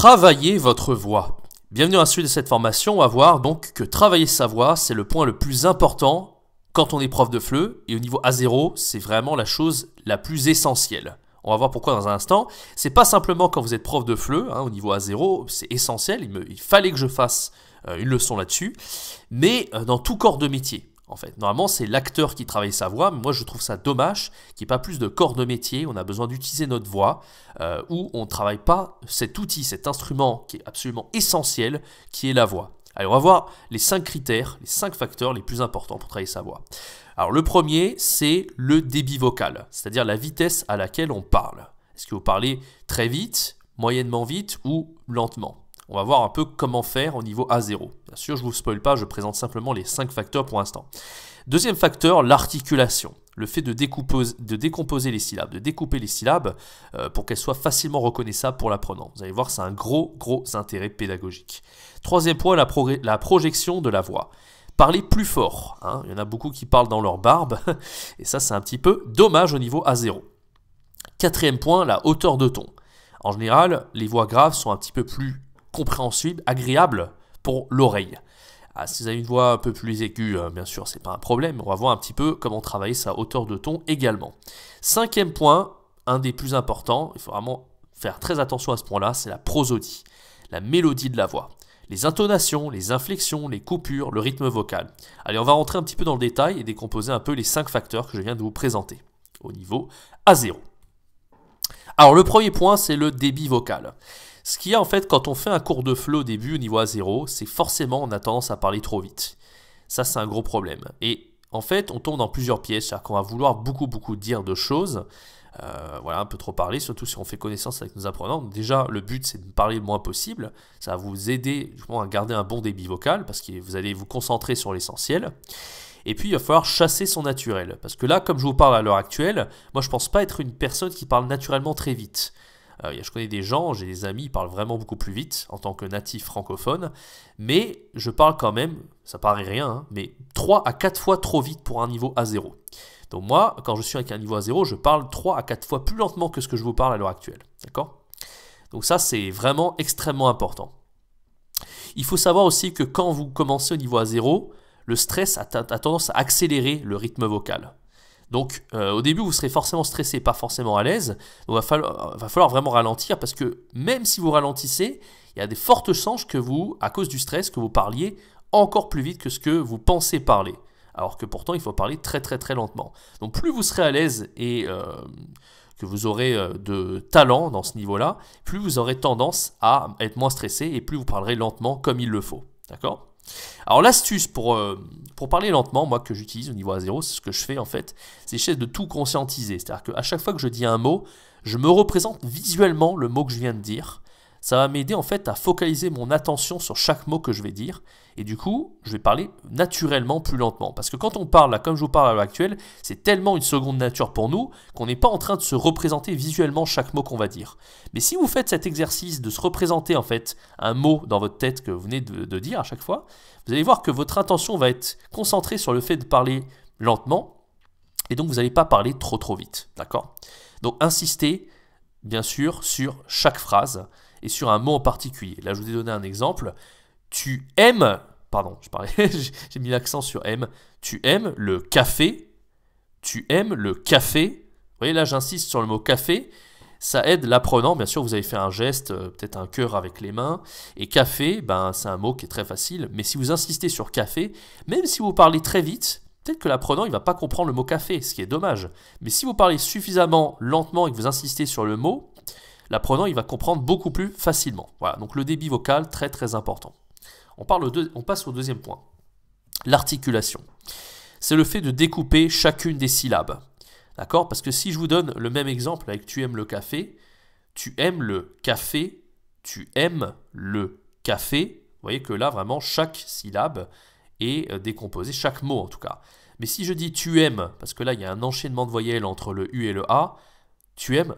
Travaillez votre voix. Bienvenue à la suite de cette formation. On va voir donc que travailler sa voix, c'est le point le plus important quand on est prof de FLE. Et au niveau A0, c'est vraiment la chose la plus essentielle. On va voir pourquoi dans un instant. C'est pas simplement quand vous êtes prof de FLE, au niveau A0, c'est essentiel. Il fallait que je fasse une leçon là-dessus. Mais dans tout corps de métier. En fait, normalement, c'est l'acteur qui travaille sa voix, mais moi je trouve ça dommage qu'il n'y ait pas plus de corps de métier. On a besoin d'utiliser notre voix, où on ne travaille pas cet outil, cet instrument qui est absolument essentiel, qui est la voix. Allez, on va voir les 5 critères, les 5 facteurs les plus importants pour travailler sa voix. Alors le premier, c'est le débit vocal, c'est-à-dire la vitesse à laquelle on parle. Est-ce que vous parlez très vite, moyennement vite ou lentement ? On va voir un peu comment faire au niveau A0. Bien sûr, je ne vous spoil pas, je présente simplement les 5 facteurs pour l'instant. Deuxième facteur, l'articulation. Le fait de décomposer les syllabes, de découper les syllabes pour qu'elles soient facilement reconnaissables pour l'apprenant. Vous allez voir, c'est un gros intérêt pédagogique. Troisième point, la projection de la voix. Parler plus fort. Il y en a beaucoup qui parlent dans leur barbe, et ça, c'est un petit peu dommage au niveau A0. Quatrième point, la hauteur de ton. En général, les voix graves sont un petit peu plus compréhensible, agréable pour l'oreille. Si vous avez une voix un peu plus aiguë, bien sûr, c'est pas un problème. On va voir un petit peu comment travailler sa hauteur de ton également. Cinquième point, un des plus importants, il faut vraiment faire très attention à ce point-là, c'est la prosodie, la mélodie de la voix. Les intonations, les inflexions, les coupures, le rythme vocal. Allez, on va rentrer un petit peu dans le détail et décomposer un peu les 5 facteurs que je viens de vous présenter au niveau A0. Alors, le premier point, c'est le débit vocal. Ce qu'il y a en fait quand on fait un cours de FLE au début au niveau A0, c'est forcément on a tendance à parler trop vite. Ça, c'est un gros problème. Et en fait, on tombe dans plusieurs pièges, c'est-à-dire qu'on va vouloir beaucoup dire de choses. Voilà, un peu trop parler, surtout si on fait connaissance avec nos apprenants. Déjà, le but, c'est de parler le moins possible. Ça va vous aider justement à garder un bon débit vocal parce que vous allez vous concentrer sur l'essentiel. Et puis, il va falloir chasser son naturel. Parce que là, comme je vous parle à l'heure actuelle, moi, je ne pense pas être une personne qui parle naturellement très vite. Je connais des gens, j'ai des amis, ils parlent vraiment beaucoup plus vite en tant que natif francophone, mais je parle quand même, ça paraît rien, mais 3 à 4 fois trop vite pour un niveau A0. Donc moi, quand je suis avec un niveau A0, je parle 3 à 4 fois plus lentement que ce que je vous parle à l'heure actuelle. D'accord ? Donc ça, c'est vraiment extrêmement important. Il faut savoir aussi que quand vous commencez au niveau A0, le stress a tendance à accélérer le rythme vocal. Donc au début, vous serez forcément stressé, pas forcément à l'aise. Donc va falloir vraiment ralentir parce que même si vous ralentissez, il y a des fortes chances que vous, à cause du stress, que vous parliez encore plus vite que ce que vous pensez parler. Alors que pourtant, il faut parler très lentement. Donc plus vous serez à l'aise et que vous aurez de talent dans ce niveau-là, plus vous aurez tendance à être moins stressé et plus vous parlerez lentement comme il le faut. D'accord ? Alors l'astuce pour parler lentement, moi que j'utilise au niveau A0, c'est ce que je fais en fait, c'est j'essaie de tout conscientiser. C'est-à-dire qu'à chaque fois que je dis un mot, je me représente visuellement le mot que je viens de dire. Ça va m'aider en fait à focaliser mon attention sur chaque mot que je vais dire. Et du coup, je vais parler naturellement plus lentement. Parce que quand on parle, là, comme je vous parle à l'heure actuelle, c'est tellement une seconde nature pour nous qu'on n'est pas en train de se représenter visuellement chaque mot qu'on va dire. Mais si vous faites cet exercice de se représenter en fait un mot dans votre tête que vous venez de dire à chaque fois, vous allez voir que votre attention va être concentrée sur le fait de parler lentement. Et donc, vous n'allez pas parler trop vite. D'accord ? Donc, insistez, bien sûr, sur chaque phrase et sur un mot en particulier. Là, je vous ai donné un exemple. Tu aimes, pardon, j'ai mis l'accent sur aime. Tu aimes le café. Tu aimes le café. Vous voyez, là, j'insiste sur le mot café. Ça aide l'apprenant. Bien sûr, vous avez fait un geste, peut-être un cœur avec les mains. Et café, c'est un mot qui est très facile. Mais si vous insistez sur café, même si vous parlez très vite, peut-être que l'apprenant, il ne va pas comprendre le mot café, ce qui est dommage. Mais si vous parlez suffisamment lentement et que vous insistez sur le mot, l'apprenant, il va comprendre beaucoup plus facilement. Voilà, donc le débit vocal, très important. On passe au deuxième point. L'articulation. C'est le fait de découper chacune des syllabes. D'accord ? Parce que si je vous donne le même exemple avec tu aimes le café, tu aimes le café, tu aimes le café, vous voyez que là, vraiment, chaque syllabe est décomposée, chaque mot en tout cas. Mais si je dis tu aimes, parce que là, il y a un enchaînement de voyelles entre le U et le A, tu aimes,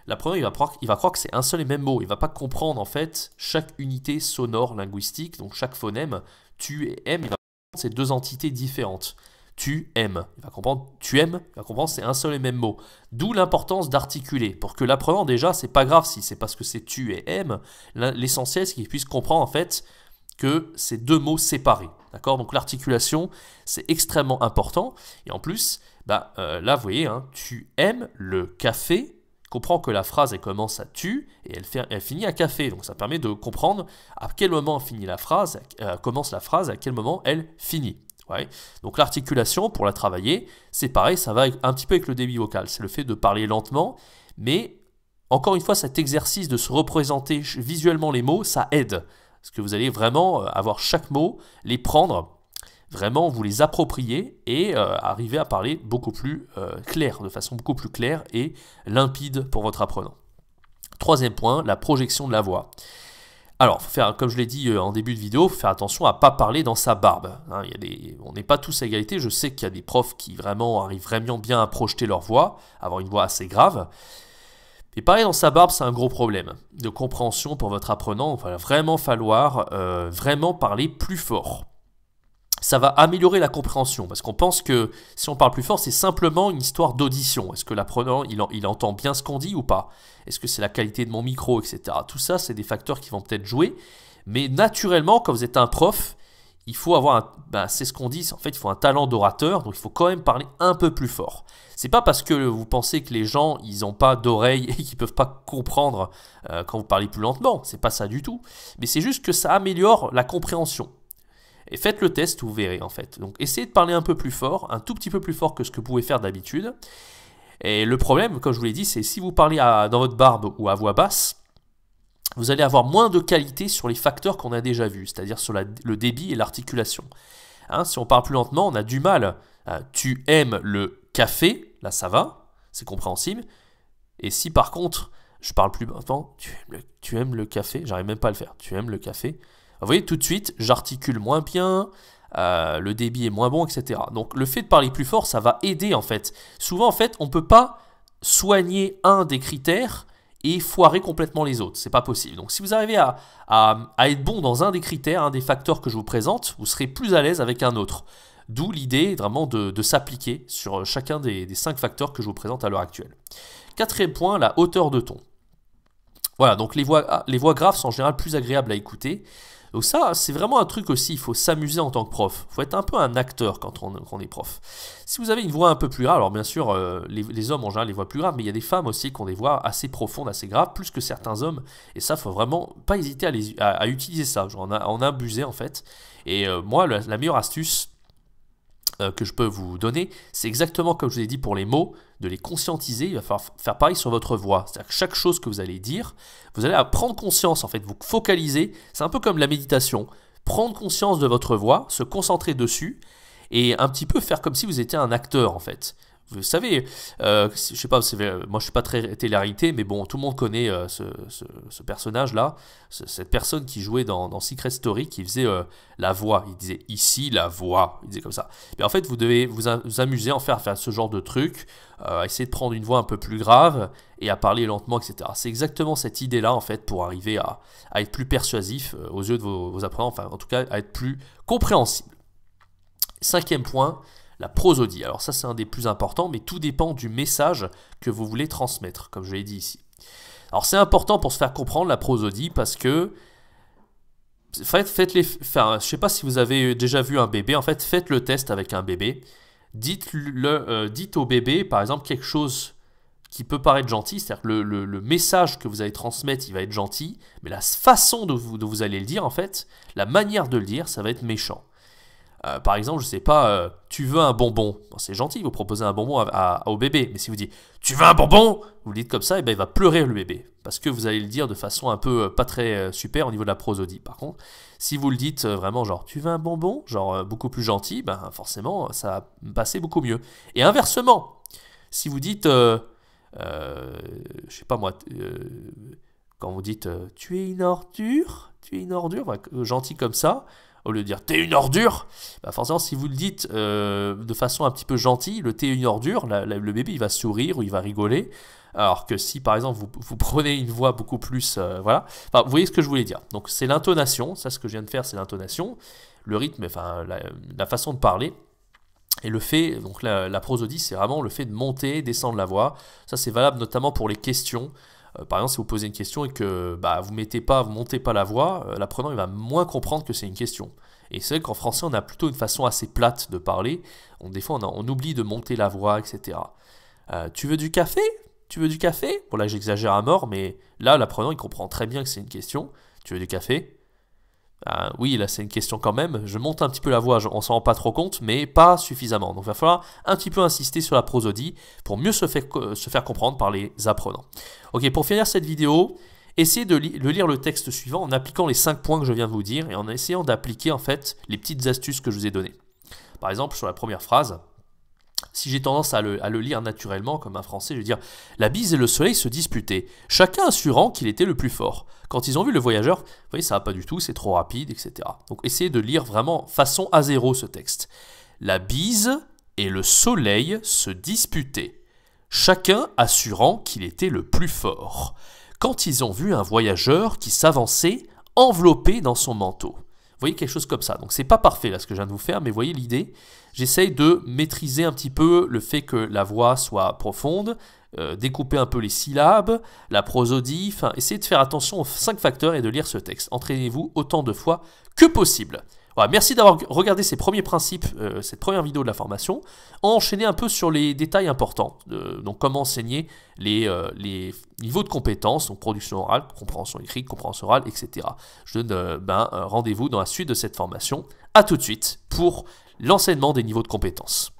l'apprenant il va croire que c'est un seul et même mot. Il ne va pas comprendre en fait chaque unité sonore linguistique, donc chaque phonème, tu et aime, il va comprendre ces deux entités différentes. tu aimes. Il va comprendre tu aimes, il va comprendre c'est un seul et même mot. D'où l'importance d'articuler. Pour que l'apprenant, déjà, c'est pas grave si c'est parce que c'est tu et aime. L'essentiel, c'est qu'il puisse comprendre en fait que c'est deux mots séparés. D'accord? Donc l'articulation, c'est extrêmement important. Et en plus, là, vous voyez, hein, tu aimes le café. Comprend que la phrase elle commence à tu et elle finit à café. Donc ça permet de comprendre à quel moment finit la phrase, commence la phrase, à quel moment elle finit. Ouais. Donc l'articulation, pour la travailler, c'est pareil, ça va un petit peu avec le débit vocal. C'est le fait de parler lentement, mais encore une fois, cet exercice de se représenter visuellement les mots, ça aide. Parce que vous allez vraiment avoir chaque mot, les prendre, vraiment vous les approprier et arriver à parler beaucoup plus clair, de façon beaucoup plus claire et limpide pour votre apprenant. Troisième point, la projection de la voix. Alors, faut faire, comme je l'ai dit en début de vidéo, faut faire attention à ne pas parler dans sa barbe. Hein, on n'est pas tous à égalité, je sais qu'il y a des profs qui vraiment arrivent vraiment bien à projeter leur voix, avoir une voix assez grave. Mais parler dans sa barbe, c'est un gros problème de compréhension pour votre apprenant. Il va vraiment falloir vraiment parler plus fort. Ça va améliorer la compréhension, parce qu'on pense que si on parle plus fort, c'est simplement une histoire d'audition. Est-ce que l'apprenant, il entend bien ce qu'on dit ou pas? Est-ce que c'est la qualité de mon micro, etc. Tout ça, c'est des facteurs qui vont peut-être jouer, mais naturellement, quand vous êtes un prof, il faut avoir, c'est ce qu'on dit, en fait, il faut un talent d'orateur, donc il faut quand même parler un peu plus fort. C'est pas parce que vous pensez que les gens, ils n'ont pas d'oreilles et qu'ils peuvent pas comprendre quand vous parlez plus lentement, c'est pas ça du tout, mais c'est juste que ça améliore la compréhension. Et faites le test, vous verrez en fait. Donc essayez de parler un peu plus fort, un tout petit peu plus fort que ce que vous pouvez faire d'habitude. Et le problème, comme je vous l'ai dit, c'est si vous parlez dans votre barbe ou à voix basse, vous allez avoir moins de qualité sur les facteurs qu'on a déjà vus, c'est-à-dire sur le débit et l'articulation. Hein, si on parle plus lentement, on a du mal. Tu aimes le café, là ça va, c'est compréhensible. Et si par contre, je parle plus lentement, tu aimes le café, j'arrive même pas à le faire, tu aimes le café. Vous voyez, tout de suite, j'articule moins bien, le débit est moins bon, etc. Donc, le fait de parler plus fort, ça va aider, en fait. Souvent, en fait, on ne peut pas soigner un des critères et foirer complètement les autres. C'est pas possible. Donc, si vous arrivez à être bon dans un des critères, un des facteurs que je vous présente, vous serez plus à l'aise avec un autre. D'où l'idée, vraiment, de s'appliquer sur chacun des 5 facteurs que je vous présente à l'heure actuelle. Quatrième point, la hauteur de ton. Voilà, donc les voix graves sont en général plus agréables à écouter. Donc ça, c'est vraiment un truc aussi, il faut s'amuser en tant que prof. Il faut être un peu un acteur quand on est prof. Si vous avez une voix un peu plus grave, alors bien sûr, les hommes en général les voix plus graves, mais il y a des femmes aussi qui ont des voix assez profondes, assez graves, plus que certains hommes. Et ça, il ne faut vraiment pas hésiter à utiliser ça, genre en abuser en fait. Et moi, la meilleure astuce que je peux vous donner, c'est exactement comme je vous ai dit pour les mots, de les conscientiser. Il va falloir faire pareil sur votre voix. C'est-à-dire que chaque chose que vous allez dire, vous allez prendre conscience, en fait, vous focaliser. C'est un peu comme la méditation. Prendre conscience de votre voix, se concentrer dessus et un petit peu faire comme si vous étiez un acteur, en fait. Vous savez, je sais pas, moi je suis pas très télé-réalité, mais bon, tout le monde connaît ce personnage-là, cette personne qui jouait dans Secret Story, qui faisait la voix. Il disait ici la voix, il disait comme ça. Mais en fait, vous devez vous amuser à faire ce genre de truc, essayer de prendre une voix un peu plus grave et à parler lentement, etc. C'est exactement cette idée-là, en fait, pour arriver à être plus persuasif aux yeux de vos apprenants, enfin, en tout cas, à être plus compréhensible. Cinquième point, la prosodie. Alors ça, c'est un des plus importants, mais tout dépend du message que vous voulez transmettre, comme je l'ai dit ici. Alors c'est important pour se faire comprendre la prosodie parce que je sais pas si vous avez déjà vu un bébé, en fait, faites le test avec un bébé. Dites au bébé, par exemple, quelque chose qui peut paraître gentil, c'est-à-dire que le message que vous allez transmettre, il va être gentil, mais la façon dont vous allez le dire, en fait, la manière de le dire, ça va être méchant. Par exemple, je sais pas, tu veux un bonbon. Bon, c'est gentil, vous proposez un bonbon au bébé. Mais si vous dites, tu veux un bonbon, vous le dites comme ça, et ben il va pleurer le bébé. Parce que vous allez le dire de façon un peu pas très super au niveau de la prosodie. Par contre, si vous le dites vraiment genre, tu veux un bonbon, genre beaucoup plus gentil, ben forcément, ça va passer beaucoup mieux. Et inversement, si vous dites, je sais pas moi, quand vous dites, tu es une ordure, enfin, gentil comme ça, au lieu de dire t'es une ordure, bah forcément si vous le dites de façon un petit peu gentille, le t'es une ordure, le bébé il va sourire ou il va rigoler, alors que si par exemple vous prenez une voix beaucoup plus, voilà, enfin, vous voyez ce que je voulais dire. Donc c'est l'intonation, ça ce que je viens de faire c'est l'intonation, le rythme, enfin la façon de parler. Et le fait, donc la prosodie, c'est vraiment le fait de monter, descendre la voix. Ça, c'est valable notamment pour les questions. Par exemple, si vous posez une question et que vous montez pas la voix, l'apprenant il va moins comprendre que c'est une question. Et c'est vrai qu'en français, on a plutôt une façon assez plate de parler. Des fois, on oublie de monter la voix, etc. Tu veux du café? Tu veux du café? Bon, là, j'exagère à mort, mais là, l'apprenant, il comprend très bien que c'est une question. Tu veux du café? Oui, là, c'est une question quand même. Je monte un petit peu la voix, on s'en rend pas trop compte, mais pas suffisamment. Donc, il va falloir un petit peu insister sur la prosodie pour mieux se faire comprendre par les apprenants. Ok, pour finir cette vidéo, essayez de lire le texte suivant en appliquant les 5 points que je viens de vous dire et en essayant d'appliquer en fait les petites astuces que je vous ai données. Par exemple, sur la première phrase, si j'ai tendance à le lire naturellement comme un français, je vais dire « La bise et le soleil se disputaient, chacun assurant qu'il était le plus fort. Quand ils ont vu le voyageur, vous voyez, ça va pas du tout, c'est trop rapide, etc. » Donc essayez de lire vraiment façon A0 ce texte. « La bise et le soleil se disputaient, chacun assurant qu'il était le plus fort. Quand ils ont vu un voyageur qui s'avançait enveloppé dans son manteau. » Vous voyez, quelque chose comme ça. Donc c'est pas parfait là ce que je viens de vous faire, mais vous voyez l'idée. J'essaye de maîtriser un petit peu le fait que la voix soit profonde, découper un peu les syllabes, la prosodie, enfin essayez de faire attention aux 5 facteurs et de lire ce texte. Entraînez-vous autant de fois que possible. Voilà, merci d'avoir regardé ces premiers principes, cette première vidéo de la formation. On va enchaîner un peu sur les détails importants. Donc comment enseigner les niveaux de compétences, donc production orale, compréhension écrite, compréhension orale, etc. Je donne rendez-vous dans la suite de cette formation. A tout de suite pour l'enseignement des niveaux de compétences.